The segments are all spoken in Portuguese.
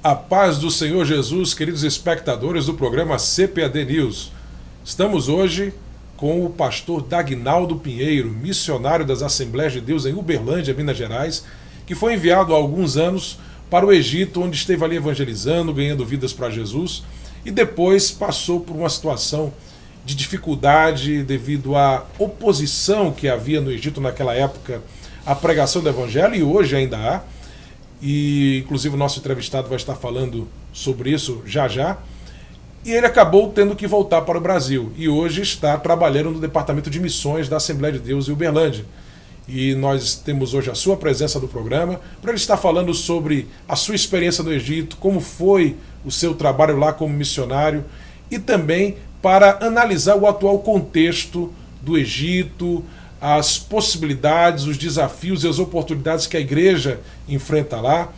A paz do Senhor Jesus, queridos espectadores do programa CPAD News. Estamos hoje com o pastor Dagnaldo Pinheiro, missionário das Assembleias de Deus em Uberlândia, Minas Gerais, que foi enviado há alguns anos para o Egito, onde esteve ali evangelizando, ganhando vidas para Jesus, e depois passou por uma situação de dificuldade devido à oposição que havia no Egito naquela época à pregação do Evangelho, e hoje ainda há. E inclusive o nosso entrevistado vai estar falando sobre isso já já. E ele acabou tendo que voltar para o Brasil e hoje está trabalhando no Departamento de Missões da Assembleia de Deus em Uberlândia. E nós temos hoje a sua presença no programa para ele estar falando sobre a sua experiência no Egito, como foi o seu trabalho lá como missionário e também para analisar o atual contexto do Egito, as possibilidades, os desafios e as oportunidades que a igreja enfrenta lá.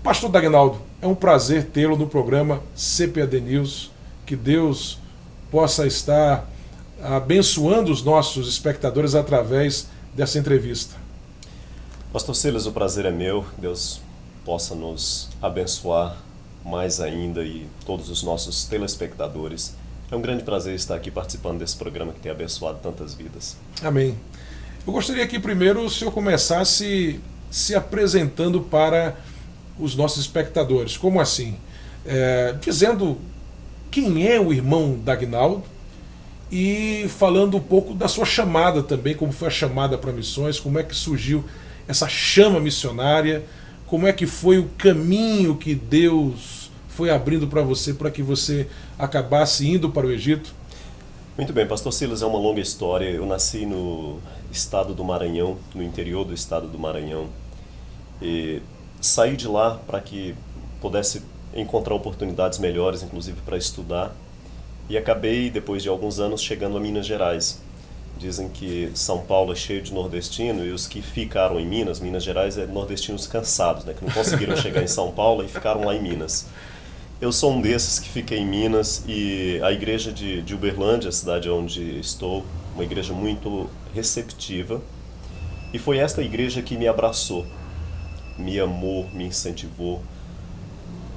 Pastor Dagnaldo, é um prazer tê-lo no programa CPAD News. Que Deus possa estar abençoando os nossos espectadores através dessa entrevista. Pastor Silas, o prazer é meu. Deus possa nos abençoar mais ainda e todos os nossos telespectadores. É um grande prazer estar aqui participando desse programa que tem abençoado tantas vidas. Amém. Eu gostaria que primeiro o senhor começasse se apresentando para os nossos espectadores. Como assim? Dizendo quem é o irmão Dagnaldo e falando um pouco da sua chamada também, como foi a chamada para missões, como é que surgiu essa chama missionária, como é que foi o caminho que Deus foi abrindo para você, para que você acabasse indo para o Egito. Muito bem, Pastor Silas, é uma longa história. Eu nasci no estado do Maranhão, no interior do estado do Maranhão, e saí de lá para que pudesse encontrar oportunidades melhores, inclusive para estudar, e acabei, depois de alguns anos, chegando a Minas Gerais. Dizem que São Paulo é cheio de nordestino e os que ficaram em Minas Gerais é nordestinos cansados, né, que não conseguiram chegar em São Paulo e ficaram lá em Minas. Eu sou um desses que fiquei em Minas e a igreja de Uberlândia, a cidade onde estou, uma igreja muito receptiva, e foi esta igreja que me abraçou, me amou, me incentivou.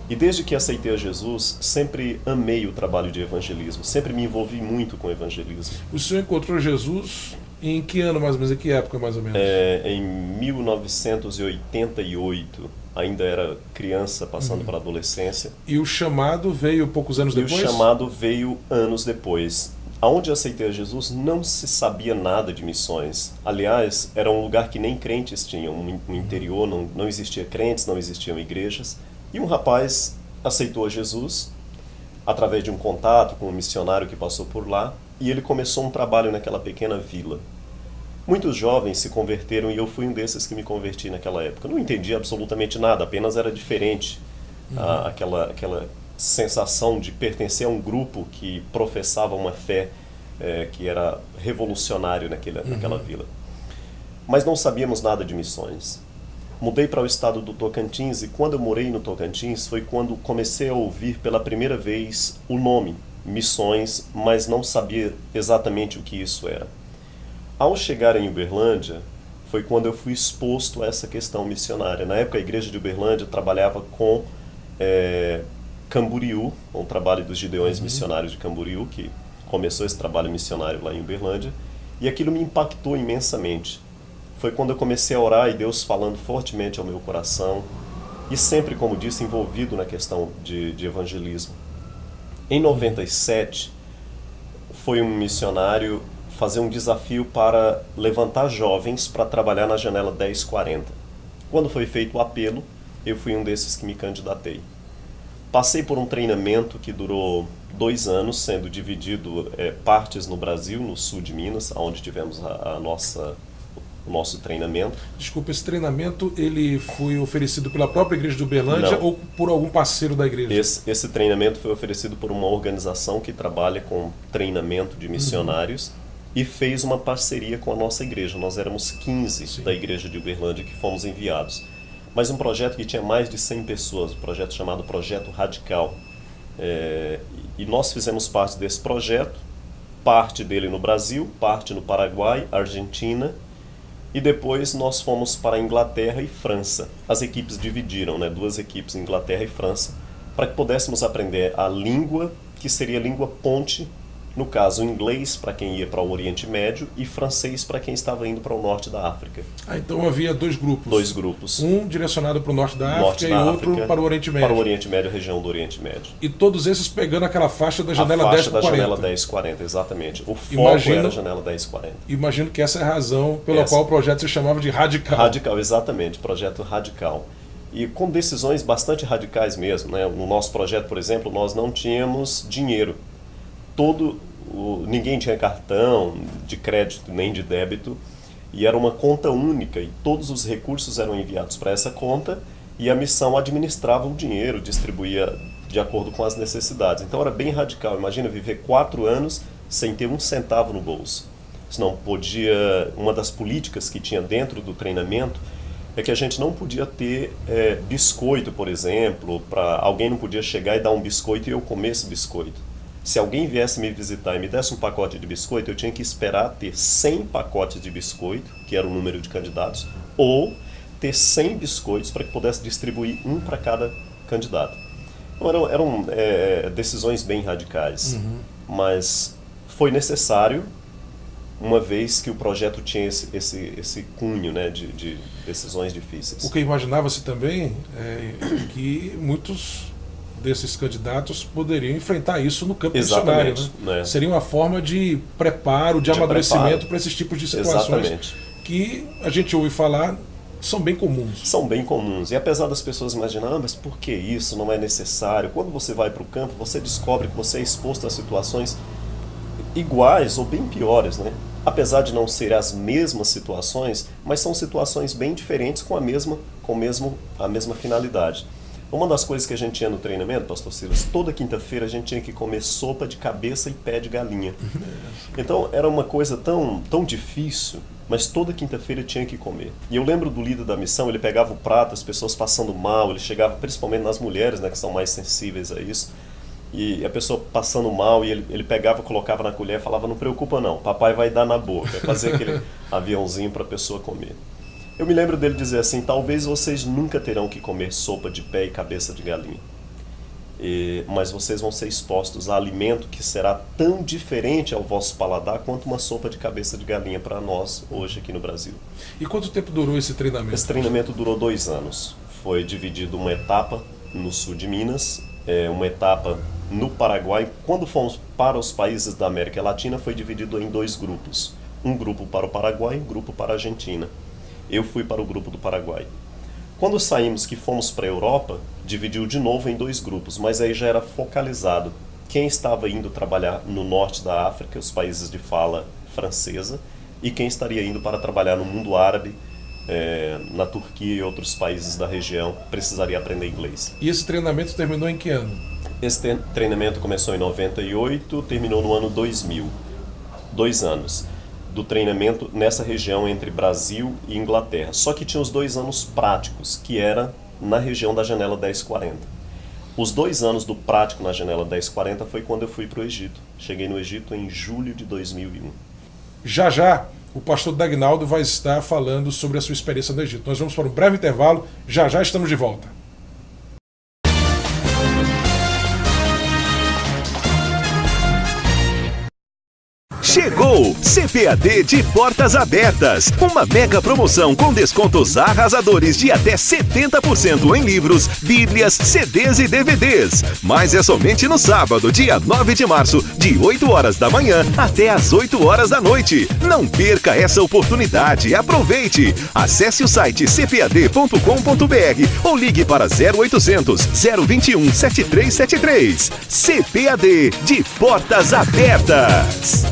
E desde que aceitei a Jesus, sempre amei o trabalho de evangelismo, sempre me envolvi muito com o evangelismo. O senhor encontrou Jesus em que ano mais ou menos, em que época mais ou menos? Em 1988, ainda era criança, passando para a adolescência. E o chamado veio poucos anos depois? E o chamado veio anos depois. Aonde aceitei a Jesus não se sabia nada de missões. Aliás, era um lugar que nem crentes tinham. No interior não existia crentes, não existiam igrejas. E um rapaz aceitou a Jesus através de um contato com um missionário que passou por lá. E ele começou um trabalho naquela pequena vila. Muitos jovens se converteram e eu fui um desses que me converti naquela época. Eu não entendi absolutamente nada, apenas era diferente. Aquela sensação de pertencer a um grupo que professava uma fé que era revolucionário naquela vila. Mas não sabíamos nada de missões. Mudei para o estado do Tocantins e quando eu morei no Tocantins foi quando comecei a ouvir pela primeira vez o nome, missões, mas não sabia exatamente o que isso era. Ao chegar em Uberlândia, foi quando eu fui exposto a essa questão missionária. Na época, a igreja de Uberlândia trabalhava com Camboriú, um trabalho dos Gideões Missionários de Camboriú, que começou esse trabalho missionário lá em Uberlândia, e aquilo me impactou imensamente. Foi quando eu comecei a orar e Deus falando fortemente ao meu coração, e sempre, como disse, envolvido na questão de evangelismo. Em 97, foi um missionário fazer um desafio para levantar jovens para trabalhar na janela 1040. Quando foi feito o apelo, eu fui um desses que me candidatei. Passei por um treinamento que durou 2 anos, sendo dividido partes no Brasil, no sul de Minas, onde tivemos o nosso treinamento. Desculpa, esse treinamento ele foi oferecido pela própria igreja de Uberlândia ou por algum parceiro da igreja? Esse treinamento foi oferecido por uma organização que trabalha com treinamento de missionários e fez uma parceria com a nossa igreja. Nós éramos 15 da igreja de Uberlândia que fomos enviados. Mas um projeto que tinha mais de 100 pessoas, um projeto chamado Projeto Radical. E nós fizemos parte desse projeto, parte dele no Brasil, parte no Paraguai, Argentina, e depois nós fomos para a Inglaterra e França. As equipes dividiram, 2 equipes, Inglaterra e França, para que pudéssemos aprender a língua que seria a língua ponte, no caso inglês para quem ia para o Oriente Médio e francês para quem estava indo para o norte da África. Então havia dois grupos. Dois grupos. Um direcionado para o norte da África e outro para o Oriente Médio. Para o Oriente Médio, a região do Oriente Médio. E todos esses pegando aquela faixa da janela 10 por 40. A faixa da janela 10-40, exatamente. O foco era a janela 10-40. Imagino que essa é a razão pela qual o projeto se chamava de Radical. Radical, exatamente. Projeto Radical. E com decisões bastante radicais mesmo, né? No nosso projeto, por exemplo, nós não tínhamos dinheiro. Ninguém tinha cartão de crédito nem de débito, e era uma conta única, e todos os recursos eram enviados para essa conta, e a missão administrava o dinheiro, distribuía de acordo com as necessidades. Então era bem radical. Imagina viver 4 anos sem ter um centavo no bolso. Senão podia, uma das políticas que tinha dentro do treinamento é que a gente não podia ter biscoito, por exemplo, alguém não podia chegar e dar um biscoito e eu comer esse biscoito. Se alguém viesse me visitar e me desse um pacote de biscoito, eu tinha que esperar ter 100 pacotes de biscoito, que era o número de candidatos, ou ter 100 biscoitos para que pudesse distribuir um para cada candidato. Então, eram decisões bem radicais, mas foi necessário, uma vez que o projeto tinha esse cunho, né, de decisões difíceis. O que imaginava-se também é que muitos desses candidatos poderiam enfrentar isso no campo missionário, né? Seria uma forma de preparo, de amadurecimento para esses tipos de situações que a gente ouve falar são bem comuns. São bem comuns. E apesar das pessoas imaginarem, mas por que isso não é necessário? Quando você vai para o campo, você descobre que você é exposto a situações iguais ou bem piores, né? Apesar de não ser as mesmas situações, mas são situações bem diferentes com a mesma finalidade. Uma das coisas que a gente tinha no treinamento, pastor Silas, toda quinta-feira a gente tinha que comer sopa de cabeça e pé de galinha. Então era uma coisa tão difícil, mas toda quinta-feira tinha que comer. E eu lembro do líder da missão, ele pegava o prato, as pessoas passando mal, ele chegava principalmente nas mulheres, né, que são mais sensíveis a isso, e a pessoa passando mal, e ele pegava, colocava na colher e falava, não preocupa não, papai vai dar na boca, é fazer aquele aviãozinho para a pessoa comer. Eu me lembro dele dizer assim, talvez vocês nunca terão que comer sopa de pé e cabeça de galinha, mas vocês vão ser expostos a alimento que será tão diferente ao vosso paladar quanto uma sopa de cabeça de galinha para nós hoje aqui no Brasil. E quanto tempo durou esse treinamento? Esse treinamento durou 2 anos. Foi dividido uma etapa no sul de Minas, uma etapa no Paraguai. Quando fomos para os países da América Latina, foi dividido em 2 grupos. Um grupo para o Paraguai e um grupo para a Argentina. Eu fui para o grupo do Paraguai. Quando saímos, que fomos para a Europa, dividiu de novo em 2 grupos, mas aí já era focalizado. Quem estava indo trabalhar no norte da África, os países de fala francesa, e quem estaria indo para trabalhar no mundo árabe, na Turquia e outros países da região, precisaria aprender inglês. E esse treinamento terminou em que ano? Esse treinamento começou em 98, terminou no ano 2000. 2 anos do treinamento nessa região entre Brasil e Inglaterra. Só que tinha os 2 anos práticos, que era na região da janela 1040. Os 2 anos do prático na janela 1040 foi quando eu fui para o Egito. Cheguei no Egito em julho de 2001. Já, o pastor Dagnaldo vai estar falando sobre a sua experiência no Egito. Nós vamos para um breve intervalo, já estamos de volta. Chegou! CPAD de Portas Abertas. Uma mega promoção com descontos arrasadores de até 70% em livros, bíblias, CDs e DVDs. Mas é somente no sábado, dia 9 de março, de 8 horas da manhã até às 8 horas da noite. Não perca essa oportunidade. Aproveite! Acesse o site cpad.com.br ou ligue para 0800 021 7373. CPAD de Portas Abertas.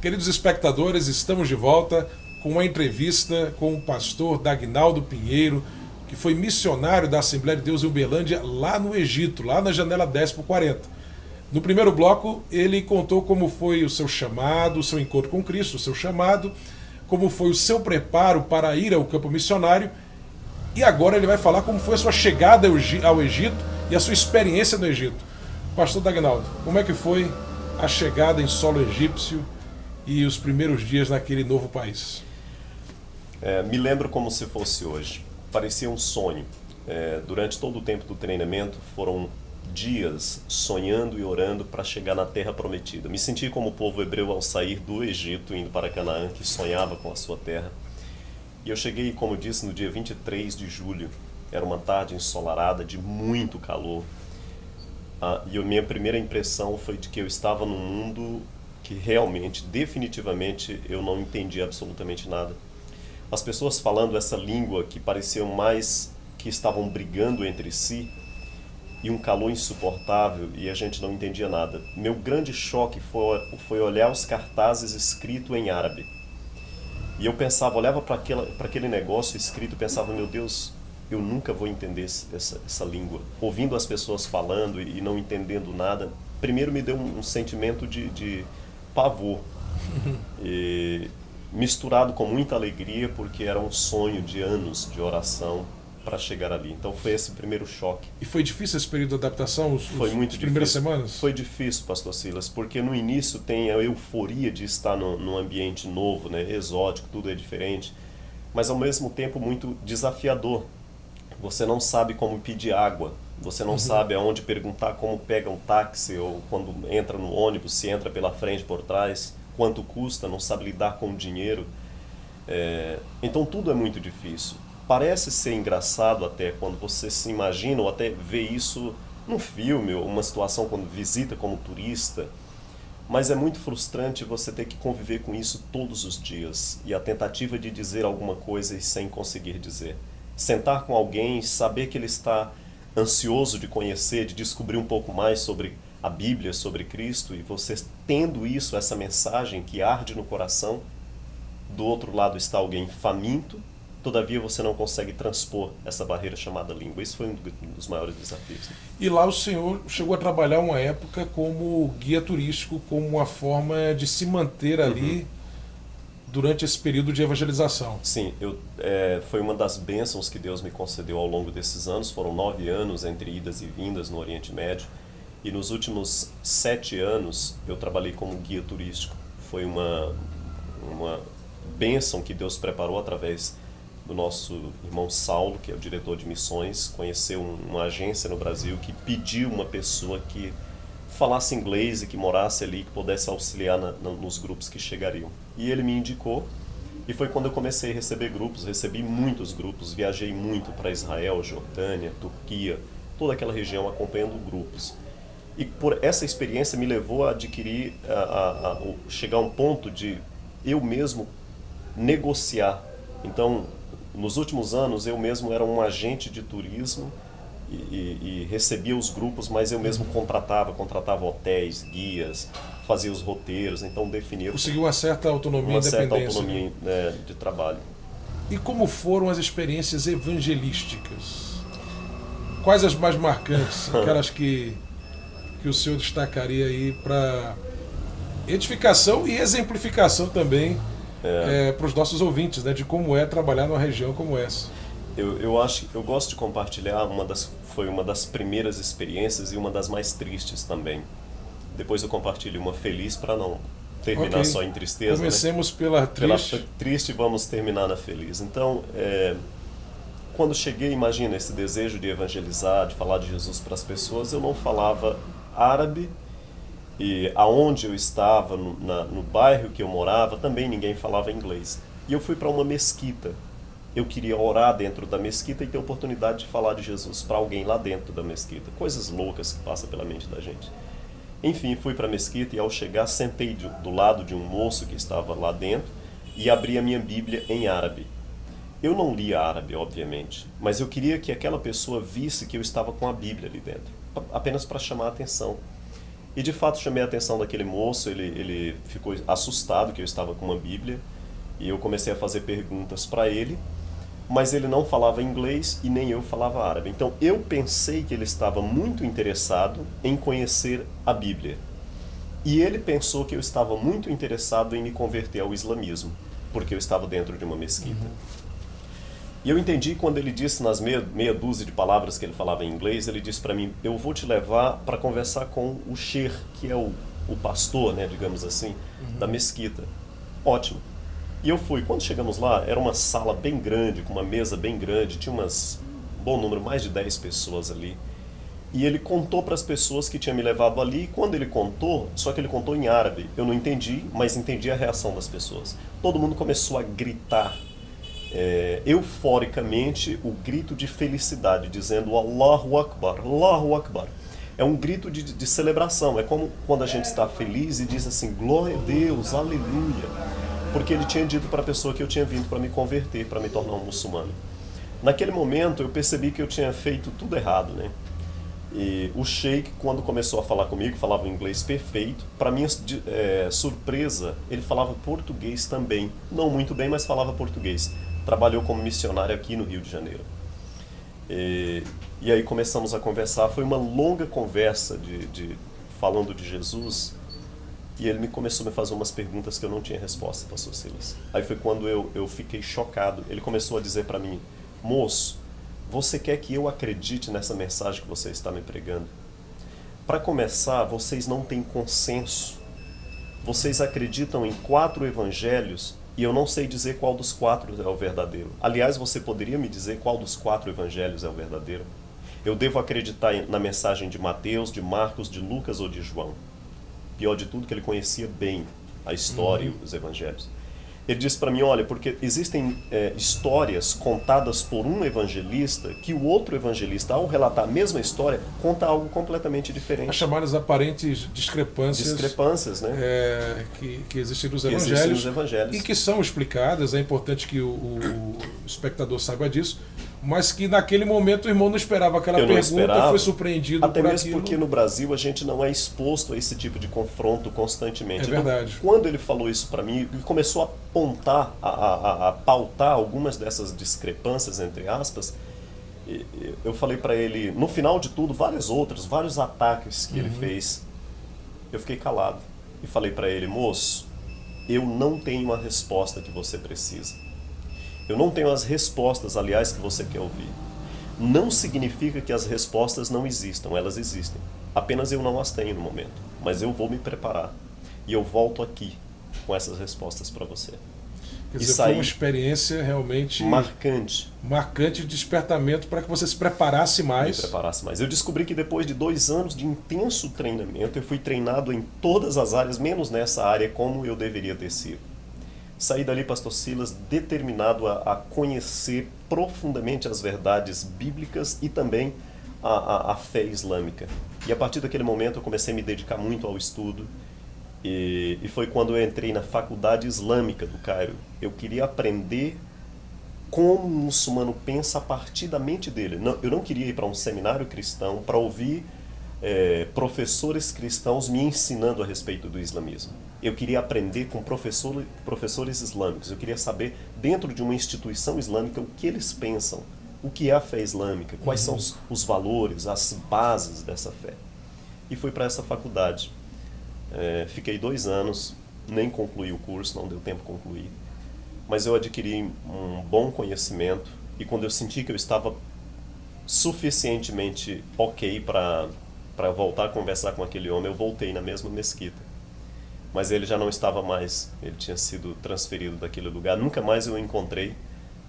Queridos espectadores, estamos de volta com uma entrevista com o pastor Dagnaldo Pinheiro, que foi missionário da Assembleia de Deus em Uberlândia, lá no Egito, lá na janela 10/40. No primeiro bloco, ele contou como foi o seu chamado, o seu encontro com Cristo, o seu chamado, como foi o seu preparo para ir ao campo missionário, e agora ele vai falar como foi a sua chegada ao Egito e a sua experiência no Egito. Pastor Dagnaldo, como é que foi a chegada em solo egípcio e os primeiros dias naquele novo país? Me lembro como se fosse hoje. Parecia um sonho. Durante todo o tempo do treinamento, foram dias sonhando e orando para chegar na Terra Prometida. Me senti como o povo hebreu ao sair do Egito, indo para Canaã, que sonhava com a sua terra. E eu cheguei, como disse, no dia 23 de julho. Era uma tarde ensolarada, de muito calor. E a minha primeira impressão foi de que eu estava num mundo que realmente, definitivamente, eu não entendia absolutamente nada. As pessoas falando essa língua que pareciam mais que estavam brigando entre si, e um calor insuportável, e a gente não entendia nada. Meu grande choque foi olhar os cartazes escritos em árabe. E eu pensava, olhava para aquele negócio escrito, pensava, meu Deus, eu nunca vou entender essa língua. Ouvindo as pessoas falando e não entendendo nada, primeiro me deu um sentimento de pavor, e misturado com muita alegria, porque era um sonho de anos de oração para chegar ali. Então foi esse primeiro choque. E foi difícil esse período de adaptação, Foi muito as primeiras difícil. semanas? Foi difícil, pastor Silas, porque no início tem a euforia de estar num ambiente novo, né, exótico, tudo é diferente, mas ao mesmo tempo muito desafiador. Você não sabe como pedir água, você não sabe aonde perguntar como pega um táxi, ou quando entra no ônibus, se entra pela frente, por trás, quanto custa, não sabe lidar com o dinheiro. Então tudo é muito difícil. Parece ser engraçado até quando você se imagina ou até vê isso num filme ou uma situação quando visita como turista, mas é muito frustrante você ter que conviver com isso todos os dias e a tentativa de dizer alguma coisa e sem conseguir dizer. Sentar com alguém, saber que ele está ansioso de conhecer, de descobrir um pouco mais sobre a Bíblia, sobre Cristo, e você tendo isso, essa mensagem que arde no coração, do outro lado está alguém faminto, todavia você não consegue transpor essa barreira chamada língua. Isso foi um dos maiores desafios. E lá o senhor chegou a trabalhar uma época como guia turístico, como uma forma de se manter ali durante esse período de evangelização. Sim, foi uma das bênçãos que Deus me concedeu ao longo desses anos. Foram 9 anos entre idas e vindas no Oriente Médio. E nos últimos 7 anos eu trabalhei como guia turístico. Foi uma bênção que Deus preparou através do nosso irmão Saulo, que é o diretor de missões. Conheceu uma agência no Brasil que pediu uma pessoa que falasse inglês e que morasse ali, que pudesse auxiliar nos grupos que chegariam. E ele me indicou, e foi quando eu comecei a receber grupos. Recebi muitos grupos, viajei muito para Israel, Jordânia, Turquia, toda aquela região acompanhando grupos. E por essa experiência me levou a adquirir, chegar a um ponto de eu mesmo negociar. Então, nos últimos anos, eu mesmo era um agente de turismo e recebia os grupos, mas eu mesmo contratava hotéis, guias, fazia os roteiros, então definia... Conseguiu uma certa autonomia e independência. Uma certa autonomia, né, de trabalho. E como foram as experiências evangelísticas? Quais as mais marcantes, aquelas que o senhor destacaria aí para edificação e exemplificação também para os nossos ouvintes, né, de como é trabalhar numa região como essa? Eu gosto de compartilhar, foi uma das primeiras experiências e uma das mais tristes também. Depois eu compartilho uma feliz para não terminar só em tristeza. Comecemos, né, pela triste. Pela triste, vamos terminar na feliz. Então, quando cheguei, imagina, esse desejo de evangelizar, de falar de Jesus para as pessoas, eu não falava árabe, e aonde eu estava, no bairro que eu morava, também ninguém falava inglês. E eu fui para uma mesquita. Eu queria orar dentro da mesquita e ter a oportunidade de falar de Jesus para alguém lá dentro da mesquita. Coisas loucas que passam pela mente da gente. Enfim, fui para a mesquita e ao chegar sentei do lado de um moço que estava lá dentro e abri a minha Bíblia em árabe. Eu não lia árabe, obviamente, mas eu queria que aquela pessoa visse que eu estava com a Bíblia ali dentro, apenas para chamar a atenção. E de fato chamei a atenção daquele moço, ele ficou assustado que eu estava com uma Bíblia, e eu comecei a fazer perguntas para ele, mas ele não falava inglês e nem eu falava árabe. Então eu pensei que ele estava muito interessado em conhecer a Bíblia. E ele pensou que eu estava muito interessado em me converter ao islamismo, porque eu estava dentro de uma mesquita. E eu entendi quando ele disse, nas meia dúzia de palavras que ele falava em inglês, ele disse para mim, eu vou te levar para conversar com o sheikh, que é o pastor, né, digamos assim, da mesquita. Ótimo. E eu fui. Quando chegamos lá, era uma sala bem grande, com uma mesa bem grande, tinha bom número, mais de 10 pessoas ali. E ele contou para as pessoas que tinha me levado ali, e quando ele contou, só que ele contou em árabe. Eu não entendi, mas entendi a reação das pessoas. Todo mundo começou a gritar, euforicamente, o grito de felicidade, dizendo Allahu Akbar, Allahu Akbar. É um grito de celebração, é como quando a gente está feliz e diz assim, glória a Deus, aleluia. Porque ele tinha dito para a pessoa que eu tinha vindo para me converter, para me tornar um muçulmano. Naquele momento eu percebi que eu tinha feito tudo errado, né? E o sheik, quando começou a falar comigo, falava inglês perfeito. Para minha surpresa, ele falava português também. Não muito bem, mas falava português. Trabalhou como missionário aqui no Rio de Janeiro. E aí começamos a conversar. Foi uma longa conversa falando de Jesus. E ele começou a me fazer umas perguntas que eu não tinha resposta, pastor Silas. Aí foi quando eu fiquei chocado. Ele começou a dizer para mim, moço, você quer que eu acredite nessa mensagem que você está me pregando? Para começar, vocês não têm consenso. Vocês acreditam em 4 evangelhos e eu não sei dizer qual dos 4 é o verdadeiro. Aliás, você poderia me dizer qual dos 4 evangelhos é o verdadeiro? Eu devo acreditar na mensagem de Mateus, de Marcos, de Lucas ou de João? Pior de tudo, que ele conhecia bem a história e os evangelhos. Ele disse para mim, olha, porque existem histórias contadas por um evangelista que o outro evangelista, ao relatar a mesma história, conta algo completamente diferente. As chamadas aparentes discrepâncias. Discrepâncias, né? Que existem nos que evangelhos, existem nos evangelhos. E que são explicadas, é importante que o espectador saiba disso, mas que naquele momento o irmão não esperava aquela pergunta, foi surpreendido até por mesmo aquilo. Porque no Brasil a gente não é exposto a esse tipo de confronto constantemente. É verdade. Então, quando ele falou isso para mim, ele começou a apontar, a pautar algumas dessas discrepâncias, entre aspas, eu falei para ele, no final de tudo, vários ataques que ele fez, eu fiquei calado e falei para ele, moço, eu não tenho a resposta que você precisa. Eu não tenho as respostas, aliás, que você quer ouvir. Não significa que as respostas não existam, elas existem. Apenas eu não as tenho no momento. Mas eu vou me preparar. E eu volto aqui com essas respostas para você. Quer dizer, foi uma experiência realmente marcante de despertamento para que você se preparasse mais. Me preparasse mais. Eu descobri que depois de 2 anos de intenso treinamento, eu fui treinado em todas as áreas, menos nessa área como eu deveria ter sido. Saí dali, pastor Silas, determinado a conhecer profundamente as verdades bíblicas e também a fé islâmica. E a partir daquele momento eu comecei a me dedicar muito ao estudo. E foi quando eu entrei na faculdade islâmica do Cairo. Eu queria aprender como um muçulmano pensa a partir da mente dele. Eu não queria ir para um seminário cristão para ouvir professores cristãos me ensinando a respeito do islamismo. Eu queria aprender com professores islâmicos. Eu queria saber, dentro de uma instituição islâmica, o que eles pensam, o que é a fé islâmica, quais são os valores, as bases dessa fé. E fui para essa faculdade. Fiquei 2 anos, nem concluí o curso, não deu tempo de concluir. Mas eu adquiri um bom conhecimento e quando eu senti que eu estava suficientemente ok para voltar a conversar com aquele homem, eu voltei na mesma mesquita. Mas ele já não estava mais, ele tinha sido transferido daquele lugar. Nunca mais eu o encontrei,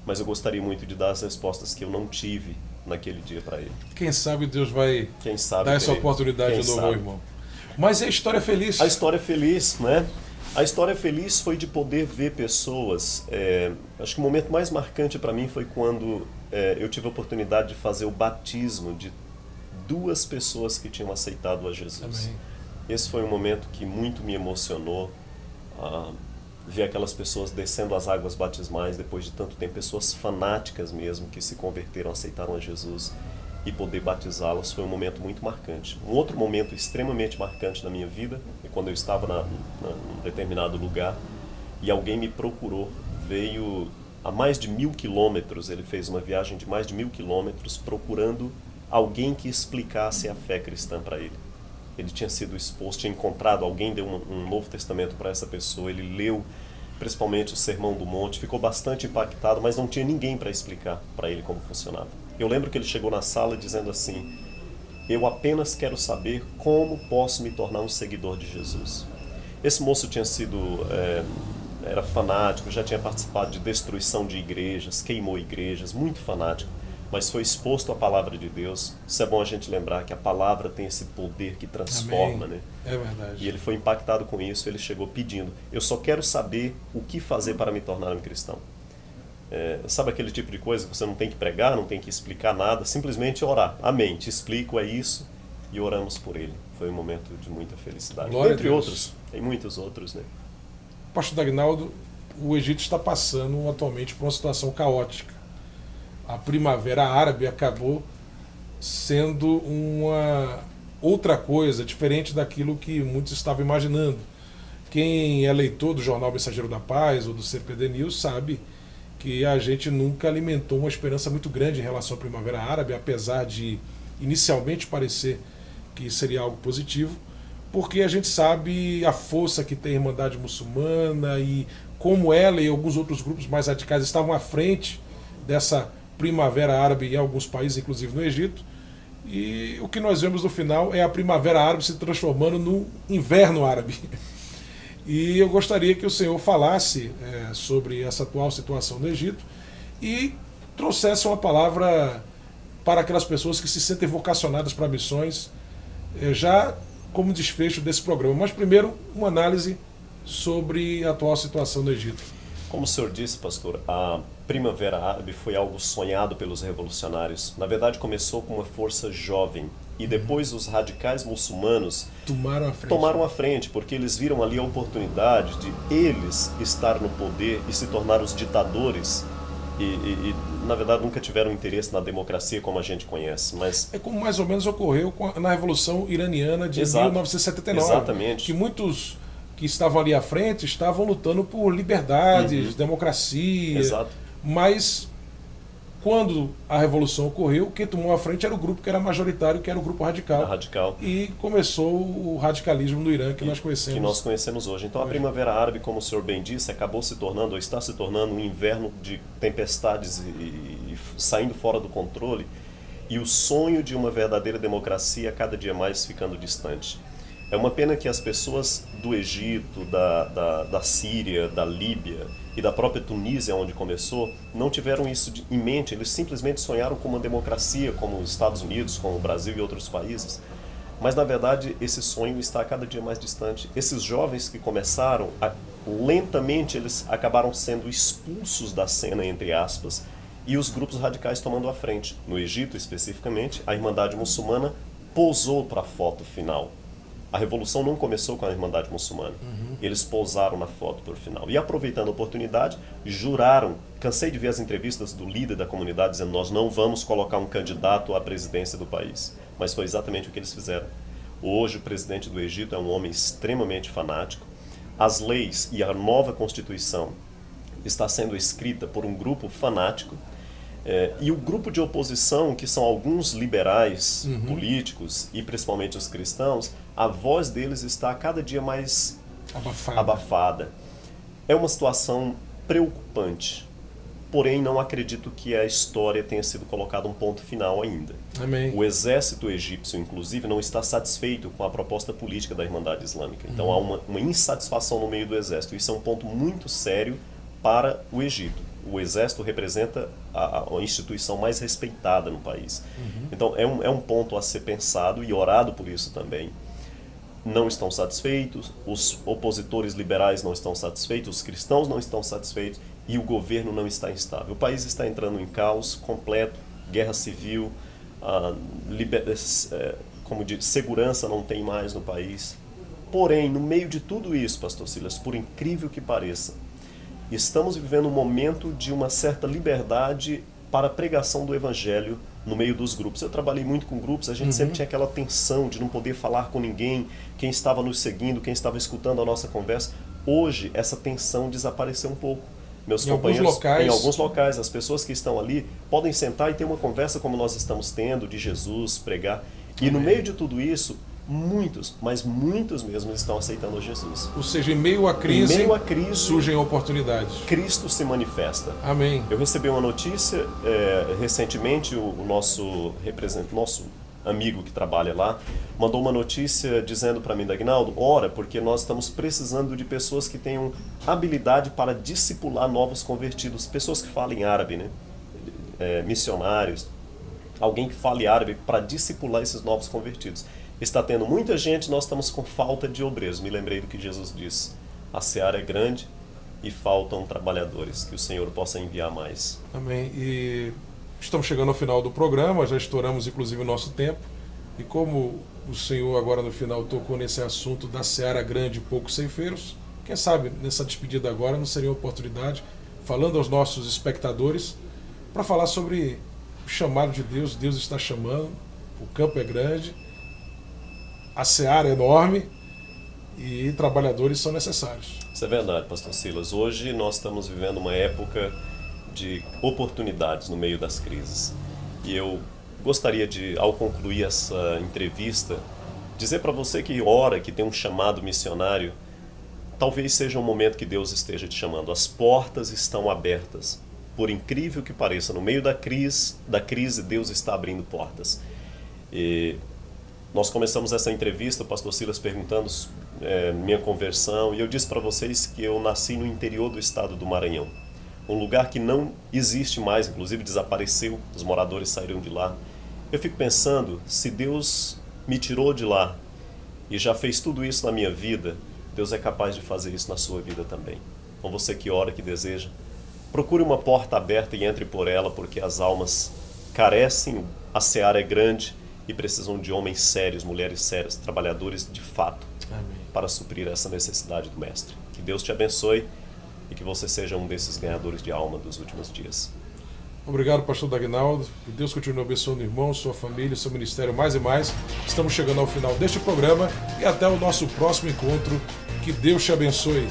mas eu gostaria muito de dar as respostas que eu não tive naquele dia para ele. Quem sabe Deus vai dar essa oportunidade de novo ao irmão. Mas e a história feliz? A história feliz, né? A história feliz foi de poder ver pessoas. Acho que o momento mais marcante para mim foi quando eu tive a oportunidade de fazer o batismo de 2 pessoas que tinham aceitado a Jesus. Amém. Esse foi um momento que muito me emocionou, ver aquelas pessoas descendo as águas batismais depois de tanto tempo, pessoas fanáticas mesmo, que se converteram, aceitaram a Jesus, e poder batizá-las foi um momento muito marcante. Um outro momento extremamente marcante na minha vida é quando eu estava num determinado lugar e alguém me procurou, veio a mais de 1000 quilômetros, ele fez uma viagem de mais de 1000 quilômetros procurando alguém que explicasse a fé cristã para ele. Ele tinha sido exposto, tinha encontrado alguém, deu um Novo Testamento para essa pessoa, ele leu principalmente o Sermão do Monte, ficou bastante impactado, mas não tinha ninguém para explicar para ele como funcionava. Eu lembro que ele chegou na sala dizendo assim, eu apenas quero saber como posso me tornar um seguidor de Jesus. Esse moço tinha sido era fanático, já tinha participado de destruição de igrejas, queimou igrejas, muito fanático, mas foi exposto à palavra de Deus. Isso é bom a gente lembrar, que a palavra tem esse poder que transforma, né? É verdade. E ele foi impactado com isso, ele chegou pedindo: eu só quero saber o que fazer para me tornar um cristão. Sabe aquele tipo de coisa que você não tem que pregar, não tem que explicar nada, simplesmente orar. Amém, te explico, é isso, e oramos por ele. Foi um momento de muita felicidade. Glória Entre a Deus. outros, tem muitos outros, né? Pastor Dagnaldo, o Egito está passando atualmente por uma situação caótica. A Primavera Árabe acabou sendo uma outra coisa, diferente daquilo que muitos estavam imaginando. Quem é leitor do Jornal Mensageiro da Paz ou do CPD News sabe que a gente nunca alimentou uma esperança muito grande em relação à Primavera Árabe, apesar de inicialmente parecer que seria algo positivo, porque a gente sabe a força que tem a Irmandade Muçulmana e como ela e alguns outros grupos mais radicais estavam à frente dessa Primavera Árabe em alguns países, inclusive no Egito. E o que nós vemos no final é a Primavera Árabe se transformando no Inverno Árabe. E eu gostaria que o senhor falasse sobre essa atual situação no Egito e trouxesse uma palavra para aquelas pessoas que se sentem vocacionadas para missões, já como desfecho desse programa. Mas primeiro, uma análise sobre a atual situação no Egito. Como o senhor disse, pastor, a Primavera Árabe foi algo sonhado pelos revolucionários. Na verdade, começou com uma força jovem. E depois os radicais muçulmanos tomaram a frente, porque eles viram ali a oportunidade de eles estar no poder e se tornar os ditadores. E na verdade, nunca tiveram interesse na democracia como a gente conhece. Mas é como mais ou menos ocorreu na Revolução Iraniana de Exato. 1979. Exatamente. Que muitos que estavam ali à frente estavam lutando por liberdades, democracia. Exato. Mas quando a Revolução ocorreu, quem tomou a frente era o grupo que era majoritário, que era o grupo radical. Radical. E começou o radicalismo no Irã que nós conhecemos. Que nós conhecemos hoje. Então a Primavera Árabe, como o senhor bem disse, acabou se tornando, ou está se tornando, um inverno de tempestades e saindo fora do controle. E o sonho de uma verdadeira democracia cada dia mais ficando distante. É uma pena que as pessoas do Egito, da Síria, da Líbia e da própria Tunísia, onde começou, não tiveram isso em mente. Eles simplesmente sonharam com uma democracia, como os Estados Unidos, como o Brasil e outros países. Mas, na verdade, esse sonho está cada dia mais distante. Esses jovens que começaram, lentamente eles acabaram sendo expulsos da cena, entre aspas, e os grupos radicais tomando a frente. No Egito, especificamente, a Irmandade Muçulmana posou para a foto final. A revolução não começou com a Irmandade Muçulmana. Eles pousaram na foto por final. E aproveitando a oportunidade, juraram. Cansei de ver as entrevistas do líder da comunidade dizendo: nós não vamos colocar um candidato à presidência do país. Mas foi exatamente o que eles fizeram. Hoje o presidente do Egito é um homem extremamente fanático. As leis e a nova Constituição está sendo escrita por um grupo fanático. E o grupo de oposição, que são alguns liberais políticos e principalmente os cristãos, a voz deles está cada dia mais abafada. É uma situação preocupante, porém não acredito que a história tenha sido colocada um ponto final ainda. Amém. O exército egípcio, inclusive, não está satisfeito com a proposta política da Irmandade Islâmica. Então há uma insatisfação no meio do exército. Isso é um ponto muito sério para o Egito. O exército representa a instituição mais respeitada no país. Então é um ponto a ser pensado e orado por isso também. Não estão satisfeitos, os opositores liberais não estão satisfeitos, os cristãos não estão satisfeitos e o governo não está instável. O país está entrando em caos completo, guerra civil, segurança não tem mais no país. Porém, no meio de tudo isso, pastor Silas, por incrível que pareça, estamos vivendo um momento de uma certa liberdade para a pregação do evangelho no meio dos grupos. Eu trabalhei muito com grupos, a gente sempre tinha aquela tensão de não poder falar com ninguém, quem estava nos seguindo, quem estava escutando a nossa conversa. Hoje, essa tensão desapareceu um pouco. Meus companheiros, em alguns locais, as pessoas que estão ali podem sentar e ter uma conversa como nós estamos tendo, de Jesus, pregar. E no meio de tudo isso, muitos, mas muitos mesmo estão aceitando Jesus. Ou seja, em meio à crise, surgem oportunidades. Cristo se manifesta. Amém. Eu recebi uma notícia recentemente, o nosso amigo que trabalha lá, mandou uma notícia dizendo para mim, Dagnaldo, ora, porque nós estamos precisando de pessoas que tenham habilidade para discipular novos convertidos, pessoas que falem árabe, né? Missionários, alguém que fale árabe para discipular esses novos convertidos. Está tendo muita gente, nós estamos com falta de obreiros. Me lembrei do que Jesus disse, a seara é grande e faltam trabalhadores, que o Senhor possa enviar mais. Amém. E estamos chegando ao final do programa, já estouramos inclusive o nosso tempo, e como o Senhor agora no final tocou nesse assunto da seara grande e poucos ceifeiros, quem sabe nessa despedida agora não seria uma oportunidade, falando aos nossos espectadores, para falar sobre o chamado de Deus. Deus está chamando, o campo é grande, a seara é enorme e trabalhadores são necessários. Isso é verdade, pastor Silas. Hoje nós estamos vivendo uma época de oportunidades no meio das crises. E eu gostaria de, ao concluir essa entrevista, dizer para você que ora, que tem um chamado missionário, talvez seja um momento que Deus esteja te chamando. As portas estão abertas. Por incrível que pareça, no meio da crise, Deus está abrindo portas. E nós começamos essa entrevista, o pastor Silas perguntando minha conversão, e eu disse para vocês que eu nasci no interior do estado do Maranhão. Um lugar que não existe mais, inclusive desapareceu, os moradores saíram de lá. Eu fico pensando, se Deus me tirou de lá e já fez tudo isso na minha vida, Deus é capaz de fazer isso na sua vida também. Então você que ora, que deseja, procure uma porta aberta e entre por ela, porque as almas carecem, a seara é grande e precisam de homens sérios, mulheres sérias, trabalhadores de fato, Amém. Para suprir essa necessidade do Mestre. Que Deus te abençoe e que você seja um desses ganhadores de alma dos últimos dias. Obrigado, pastor Dagnaldo. Que Deus continue abençoando o irmão, sua família, seu ministério mais e mais. Estamos chegando ao final deste programa e até o nosso próximo encontro. Que Deus te abençoe.